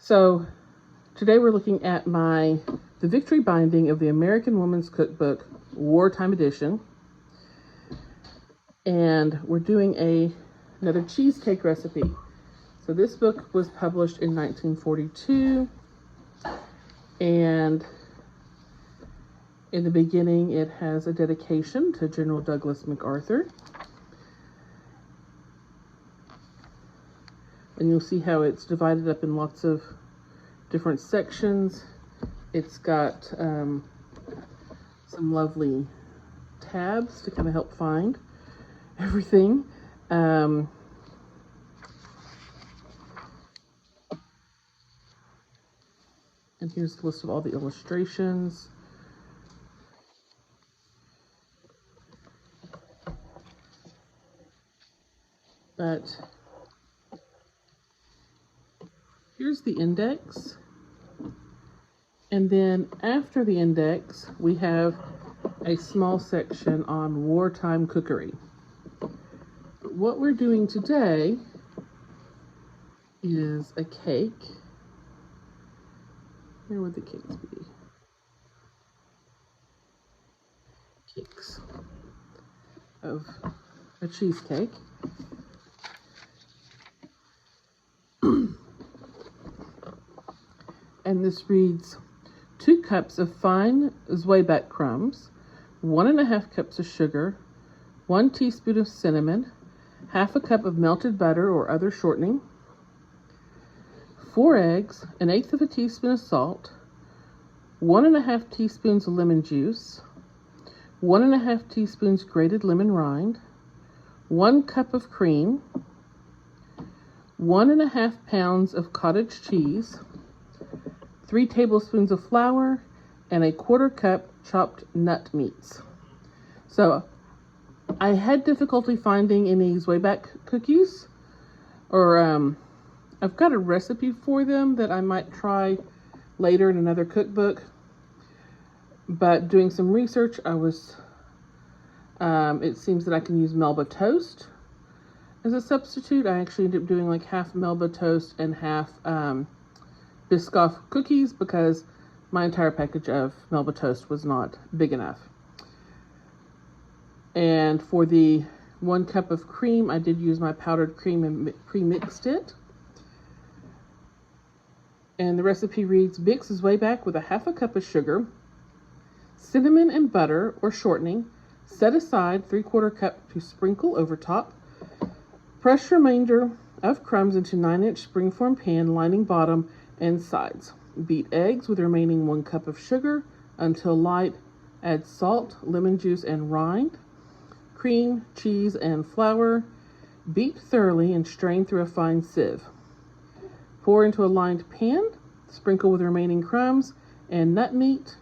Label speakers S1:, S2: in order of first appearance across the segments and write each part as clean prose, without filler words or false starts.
S1: So today we're looking at the victory binding of the American Woman's Cookbook, Wartime Edition. And we're doing another cheesecake recipe. So this book was published in 1942. And in the beginning, it has a dedication to General Douglas MacArthur. And you'll see how it's divided up in lots of different sections. It's got some lovely tabs to kind of help find everything. And here's the list of all the illustrations. But here's the index. And then after the index, we have a small section on wartime cookery. But what we're doing today is a cake. Where would the cakes be? Cakes of a cheesecake. And this reads 2 cups of fine Zwieback crumbs, 1½ cups of sugar, 1 teaspoon of cinnamon, ½ a cup of melted butter or other shortening, 4 eggs, 1/8 of a teaspoon of salt, 1½ teaspoons of lemon juice, 1½ teaspoons grated lemon rind, 1 cup of cream, 1½ pounds of cottage cheese, 3 tablespoons of flour, and 1/4 cup chopped nut meats. So I had difficulty finding any Zwieback cookies, or I've got a recipe for them that I might try later in another cookbook. But doing some research, it seems that I can use Melba toast as a substitute. I actually ended up doing like half Melba toast and half Biscoff cookies because my entire package of Melba toast was not big enough. And for the 1 cup of cream, I did use my powdered cream and pre-mixed it. And the recipe reads, mix Zwieback with 1/2 cup of sugar, cinnamon and butter or shortening. Set aside 3/4 cup to sprinkle over top. Press remainder of crumbs into 9-inch springform pan, lining bottom and sides. Beat eggs with remaining 1 cup of sugar until light. Add salt, lemon juice, and rind, cream, cheese, and flour. Beat thoroughly and strain through a fine sieve. Pour into a lined pan, sprinkle with remaining crumbs and nut meat.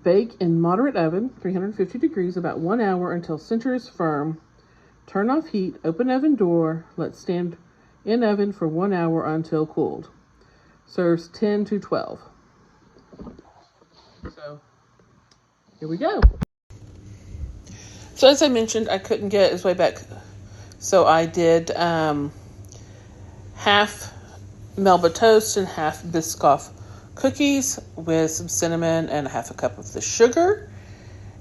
S1: Bake in moderate oven, 350 degrees, about 1 hour until center is firm. Turn off heat, open oven door, let stand in oven for 1 hour until cooled. Serves 10 to 12. So here we go. So as I mentioned, I couldn't get Zwieback, so I did half Melba toast and half Biscoff cookies with some cinnamon and 1/2 cup of the sugar,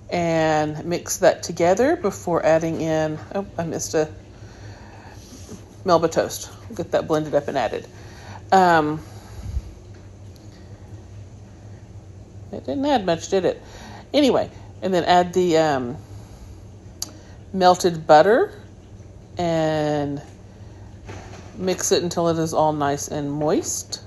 S1: and mix that together before adding in, I missed a Melba toast. Get that blended up and added. It didn't add much, did it? Anyway, and then add the melted butter and mix it until it is all nice and moist.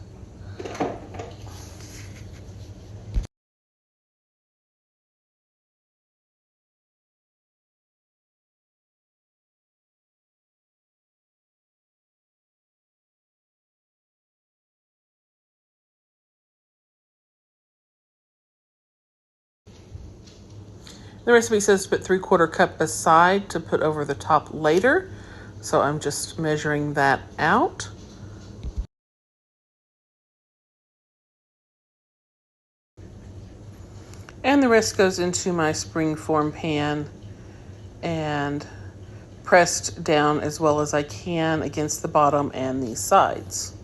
S1: The recipe says to put 3/4 cup aside to put over the top later, so I'm just measuring that out. And the rest goes into my springform pan and pressed down as well as I can against the bottom and the sides.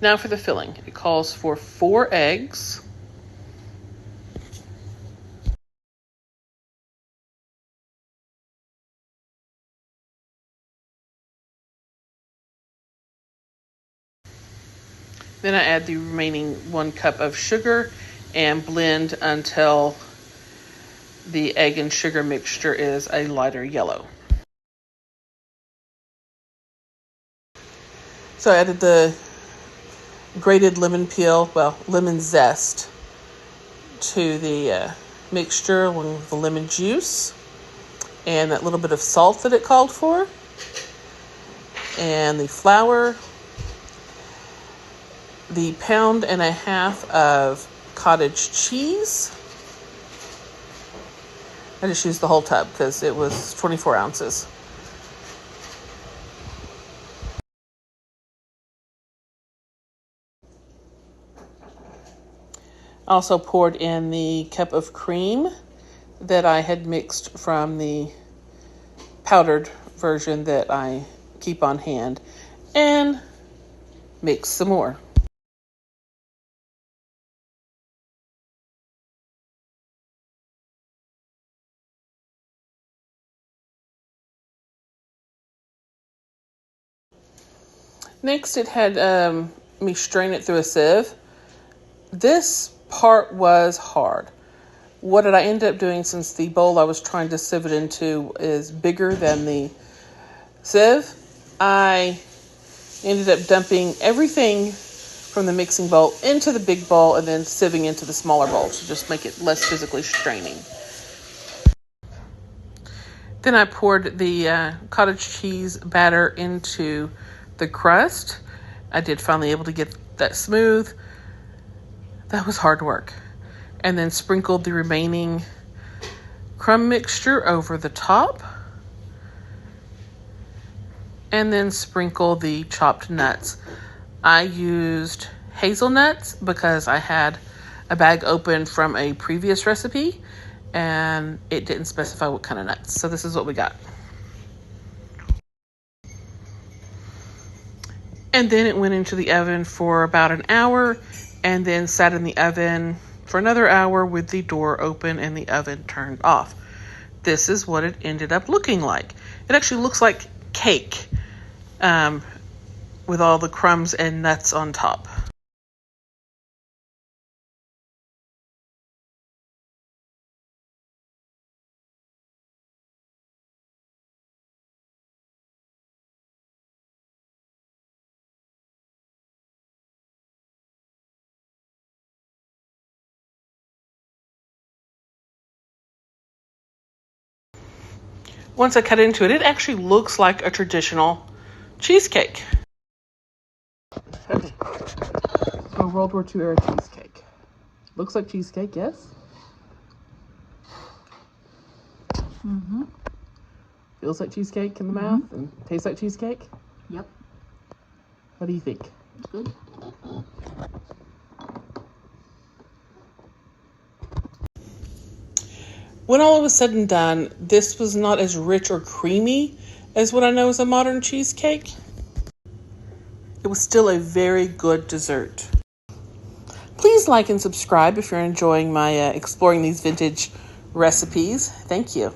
S1: Now for the filling. It calls for 4 eggs, then I add the remaining 1 cup of sugar and blend until the egg and sugar mixture is a lighter yellow. So I added the grated lemon peel, lemon zest, to the mixture along with the lemon juice and that little bit of salt that it called for, and the flour, the 1.5 pounds of cottage cheese. I just used the whole tub because it was 24 ounces. Also poured in the cup of cream that I had mixed from the powdered version that I keep on hand, and mix some more. Next, it had me strain it through a sieve. This part was hard. What did I end up doing, since the bowl I was trying to sieve it into is bigger than the sieve? I ended up dumping everything from the mixing bowl into the big bowl and then sieving into the smaller bowl to just make it less physically straining. Then I poured the cottage cheese batter into the crust. I did finally able to get that smooth. That was hard work. And then sprinkled the remaining crumb mixture over the top. And then sprinkle the chopped nuts. I used hazelnuts because I had a bag open from a previous recipe and it didn't specify what kind of nuts. So this is what we got. And then it went into the oven for about an hour and then sat in the oven for another hour with the door open and the oven turned off. This is what it ended up looking like. It actually looks like cake with all the crumbs and nuts on top. Once I cut into it, it actually looks like a traditional cheesecake. Okay. So World War II era cheesecake. Looks like cheesecake, yes?
S2: Mm-hmm.
S1: Feels like cheesecake in the mouth and tastes like cheesecake?
S2: Yep.
S1: What do you think?
S2: It's good.
S1: When all was said and done, this was not as rich or creamy as what I know is a modern cheesecake. It was still a very good dessert. Please like and subscribe if you're enjoying my exploring these vintage recipes. Thank you.